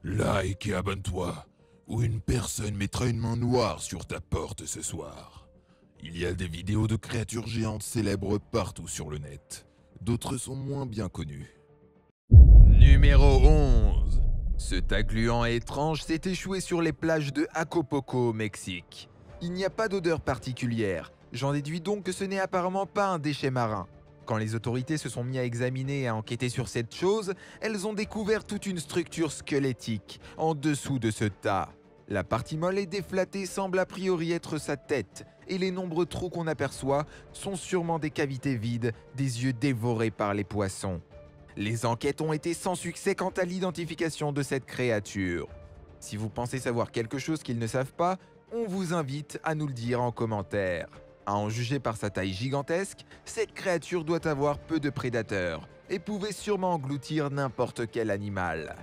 Like et abonne-toi, ou une personne mettra une main noire sur ta porte ce soir. Il y a des vidéos de créatures géantes célèbres partout sur le net. D'autres sont moins bien connues. Numéro 11. Ce tas gluant et étrange s'est échoué sur les plages de Acapulco au Mexique. Il n'y a pas d'odeur particulière, j'en déduis donc que ce n'est apparemment pas un déchet marin. Quand les autorités se sont mis à examiner et à enquêter sur cette chose, elles ont découvert toute une structure squelettique en dessous de ce tas. La partie molle et déflatée semble a priori être sa tête, et les nombreux trous qu'on aperçoit sont sûrement des cavités vides, des yeux dévorés par les poissons. Les enquêtes ont été sans succès quant à l'identification de cette créature. Si vous pensez savoir quelque chose qu'ils ne savent pas, on vous invite à nous le dire en commentaire. À en juger par sa taille gigantesque, cette créature doit avoir peu de prédateurs et pouvait sûrement engloutir n'importe quel animal.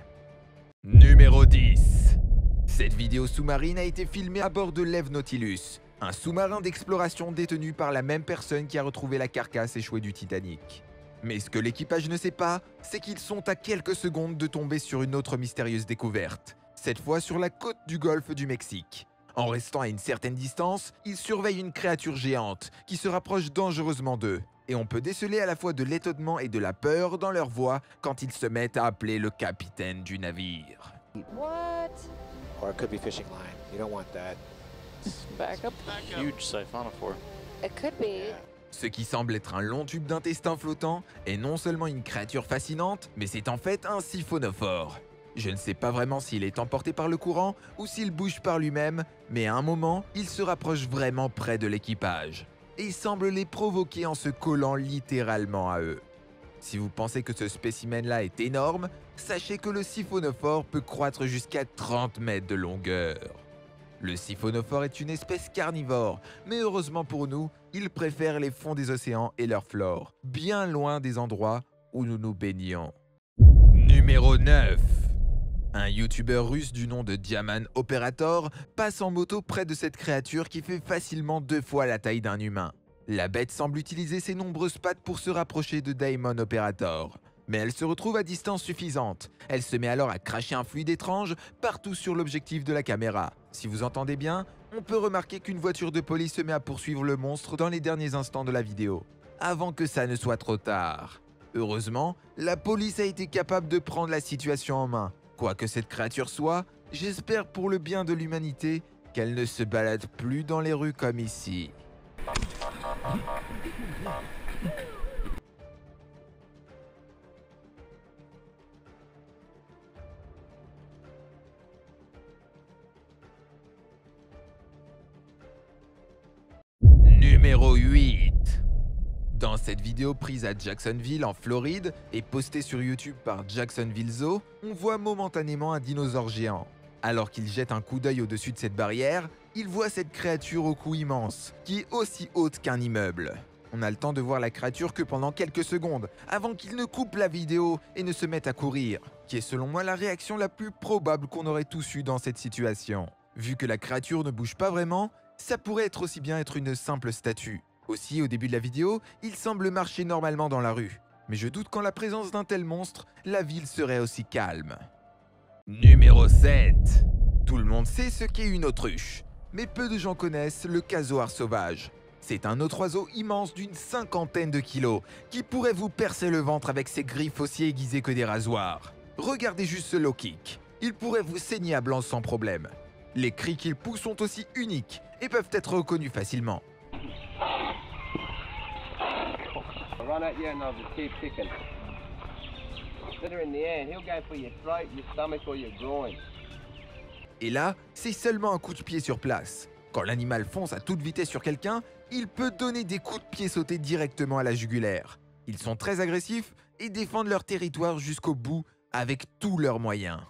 Numéro 10. Cette vidéo sous-marine a été filmée à bord de l'Eve Nautilus, un sous-marin d'exploration détenu par la même personne qui a retrouvé la carcasse échouée du Titanic. Mais ce que l'équipage ne sait pas, c'est qu'ils sont à quelques secondes de tomber sur une autre mystérieuse découverte, cette fois sur la côte du golfe du Mexique. En restant à une certaine distance, ils surveillent une créature géante qui se rapproche dangereusement d'eux. Et on peut déceler à la fois de l'étonnement et de la peur dans leur voix quand ils se mettent à appeler le capitaine du navire. What? Or it could be fishing line. You don't want that. Back up. Huge siphonophore. It could be. Ce qui semble être un long tube d'intestin flottant est non seulement une créature fascinante, mais c'est en fait un siphonophore. Je ne sais pas vraiment s'il est emporté par le courant ou s'il bouge par lui-même, mais à un moment, il se rapproche vraiment près de l'équipage et semble les provoquer en se collant littéralement à eux. Si vous pensez que ce spécimen-là est énorme, sachez que le siphonophore peut croître jusqu'à 30 mètres de longueur. Le siphonophore est une espèce carnivore, mais heureusement pour nous, il préfère les fonds des océans et leur flore, bien loin des endroits où nous nous baignons. Numéro 9. Un youtubeur russe du nom de Diamant Operator passe en moto près de cette créature qui fait facilement 2 fois la taille d'un humain. La bête semble utiliser ses nombreuses pattes pour se rapprocher de Diamond Operator. Mais elle se retrouve à distance suffisante. Elle se met alors à cracher un fluide étrange partout sur l'objectif de la caméra. Si vous entendez bien, on peut remarquer qu'une voiture de police se met à poursuivre le monstre dans les derniers instants de la vidéo, avant que ça ne soit trop tard. Heureusement, la police a été capable de prendre la situation en main. Quoi que cette créature soit, j'espère pour le bien de l'humanité qu'elle ne se balade plus dans les rues comme ici. Numéro 8. Dans cette vidéo prise à Jacksonville en Floride et postée sur YouTube par Jacksonville Zoo, on voit momentanément un dinosaure géant. Alors qu'il jette un coup d'œil au-dessus de cette barrière, il voit cette créature au cou immense, qui est aussi haute qu'un immeuble. On a le temps de voir la créature que pendant quelques secondes, avant qu'il ne coupe la vidéo et ne se mette à courir, qui est selon moi la réaction la plus probable qu'on aurait tous eue dans cette situation. Vu que la créature ne bouge pas vraiment, ça pourrait être aussi bien être une simple statue. Aussi, au début de la vidéo, il semble marcher normalement dans la rue. Mais je doute qu'en la présence d'un tel monstre, la ville serait aussi calme. Numéro 7. Tout le monde sait ce qu'est une autruche, mais peu de gens connaissent le casoar sauvage. C'est un autre oiseau immense d'une 50aine de kilos, qui pourrait vous percer le ventre avec ses griffes aussi aiguisées que des rasoirs. Regardez juste ce low kick, il pourrait vous saigner à blanc sans problème. Les cris qu'il pousse sont aussi uniques et peuvent être reconnus facilement. Run at you and I'll just keep kicking. Sit her in the air and he'll go for your throat, your stomach or your groin. Et là, c'est seulement un coup de pied sur place. Quand l'animal fonce à toute vitesse sur quelqu'un, il peut donner des coups de pied sautés directement à la jugulaire. Ils sont très agressifs et défendent leur territoire jusqu'au bout avec tous leurs moyens.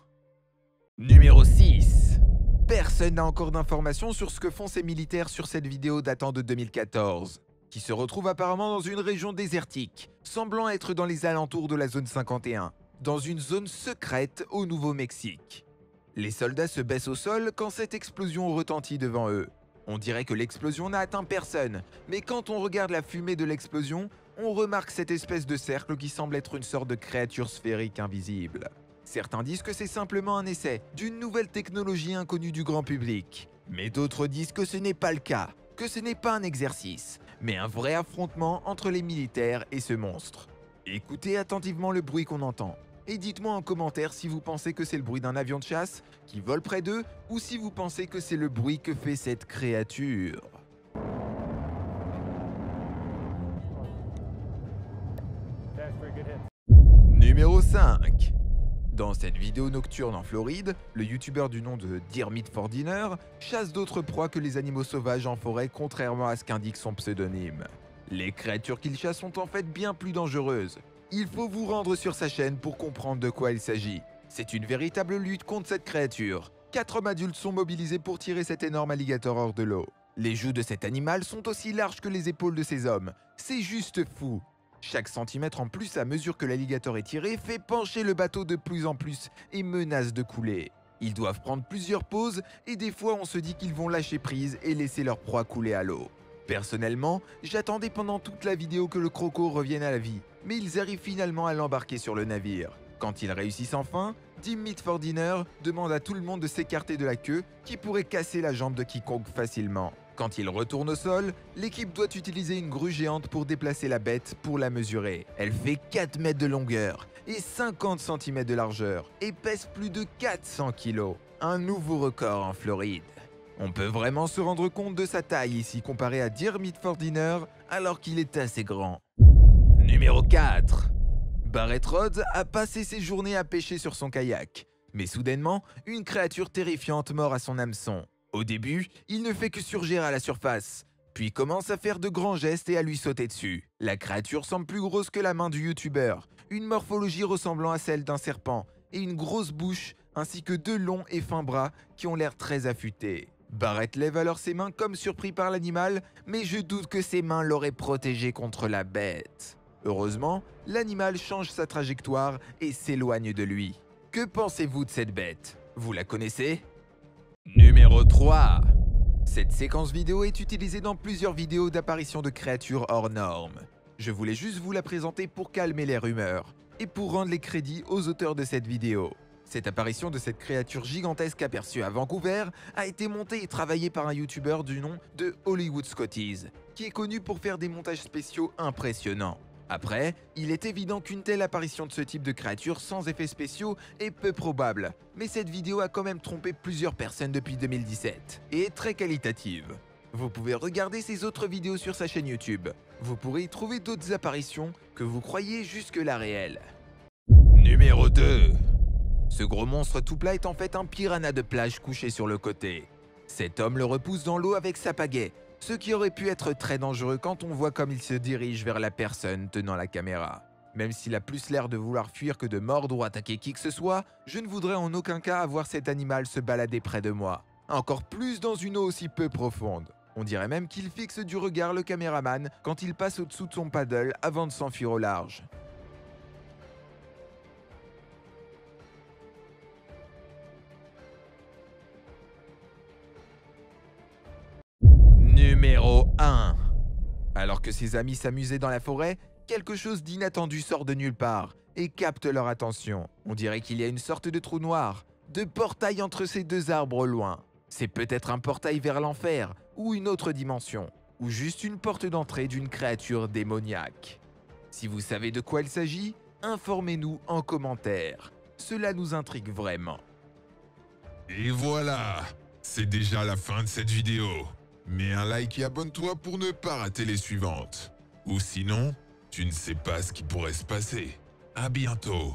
Numéro 6. Personne n'a encore d'informations sur ce que font ces militaires sur cette vidéo datant de 2014. Qui se retrouve apparemment dans une région désertique, semblant être dans les alentours de la zone 51, dans une zone secrète au Nouveau-Mexique. Les soldats se baissent au sol quand cette explosion retentit devant eux. On dirait que l'explosion n'a atteint personne, mais quand on regarde la fumée de l'explosion, on remarque cette espèce de cercle qui semble être une sorte de créature sphérique invisible. Certains disent que c'est simplement un essai d'une nouvelle technologie inconnue du grand public. Mais d'autres disent que ce n'est pas le cas, que ce n'est pas un exercice, mais un vrai affrontement entre les militaires et ce monstre. Écoutez attentivement le bruit qu'on entend. Et dites-moi en commentaire si vous pensez que c'est le bruit d'un avion de chasse qui vole près d'eux ou si vous pensez que c'est le bruit que fait cette créature. Numéro 5. Dans cette vidéo nocturne en Floride, le youtubeur du nom de Dear Meat for Dinner chasse d'autres proies que les animaux sauvages en forêt contrairement à ce qu'indique son pseudonyme. Les créatures qu'il chasse sont en fait bien plus dangereuses. Il faut vous rendre sur sa chaîne pour comprendre de quoi il s'agit. C'est une véritable lutte contre cette créature. 4 hommes adultes sont mobilisés pour tirer cet énorme alligator hors de l'eau. Les joues de cet animal sont aussi larges que les épaules de ces hommes. C'est juste fou. Chaque centimètre en plus à mesure que l'alligator est tiré fait pencher le bateau de plus en plus et menace de couler. Ils doivent prendre plusieurs pauses et des fois on se dit qu'ils vont lâcher prise et laisser leur proie couler à l'eau. Personnellement, j'attendais pendant toute la vidéo que le croco revienne à la vie, mais ils arrivent finalement à l'embarquer sur le navire. Quand ils réussissent enfin, Dear Meat for Dinner demande à tout le monde de s'écarter de la queue qui pourrait casser la jambe de quiconque facilement. Quand il retourne au sol, l'équipe doit utiliser une grue géante pour déplacer la bête pour la mesurer. Elle fait 4 mètres de longueur et 50 cm de largeur et pèse plus de 400 kg. Un nouveau record en Floride. On peut vraiment se rendre compte de sa taille ici comparé à Dear Meat for Dinner alors qu'il est assez grand. Numéro 4. Barrett Rhodes a passé ses journées à pêcher sur son kayak. Mais soudainement, une créature terrifiante mord à son hameçon. Au début, il ne fait que surgir à la surface, puis commence à faire de grands gestes et à lui sauter dessus. La créature semble plus grosse que la main du youtubeur, une morphologie ressemblant à celle d'un serpent, et une grosse bouche, ainsi que 2 longs et fins bras qui ont l'air très affûtés. Barrett lève alors ses mains comme surpris par l'animal, mais je doute que ses mains l'auraient protégé contre la bête. Heureusement, l'animal change sa trajectoire et s'éloigne de lui. Que pensez-vous de cette bête? Vous la connaissez? Numéro 3. Cette séquence vidéo est utilisée dans plusieurs vidéos d'apparition de créatures hors normes. Je voulais juste vous la présenter pour calmer les rumeurs et pour rendre les crédits aux auteurs de cette vidéo. Cette apparition de cette créature gigantesque aperçue à Vancouver a été montée et travaillée par un youtubeur du nom de Hollywood Scotties, qui est connu pour faire des montages spéciaux impressionnants. Après, il est évident qu'une telle apparition de ce type de créature sans effets spéciaux est peu probable, mais cette vidéo a quand même trompé plusieurs personnes depuis 2017 et est très qualitative. Vous pouvez regarder ses autres vidéos sur sa chaîne YouTube. Vous pourrez y trouver d'autres apparitions que vous croyez jusque-là réelles. Numéro 2. Ce gros monstre tout plat est en fait un piranha de plage couché sur le côté. Cet homme le repousse dans l'eau avec sa pagaie, ce qui aurait pu être très dangereux quand on voit comme il se dirige vers la personne tenant la caméra. Même s'il a plus l'air de vouloir fuir que de mordre ou attaquer qui que ce soit, je ne voudrais en aucun cas avoir cet animal se balader près de moi. Encore plus dans une eau aussi peu profonde. On dirait même qu'il fixe du regard le caméraman quand il passe au-dessous de son paddle avant de s'enfuir au large. Numéro 1. Alors que ses amis s'amusaient dans la forêt, quelque chose d'inattendu sort de nulle part et capte leur attention. On dirait qu'il y a une sorte de trou noir, de portail entre ces 2 arbres au loin. C'est peut-être un portail vers l'enfer ou une autre dimension, ou juste une porte d'entrée d'une créature démoniaque. Si vous savez de quoi il s'agit, informez-nous en commentaire. Cela nous intrigue vraiment. Et voilà, c'est déjà la fin de cette vidéo. Mets un like et abonne-toi pour ne pas rater les suivantes. Ou sinon, tu ne sais pas ce qui pourrait se passer. À bientôt.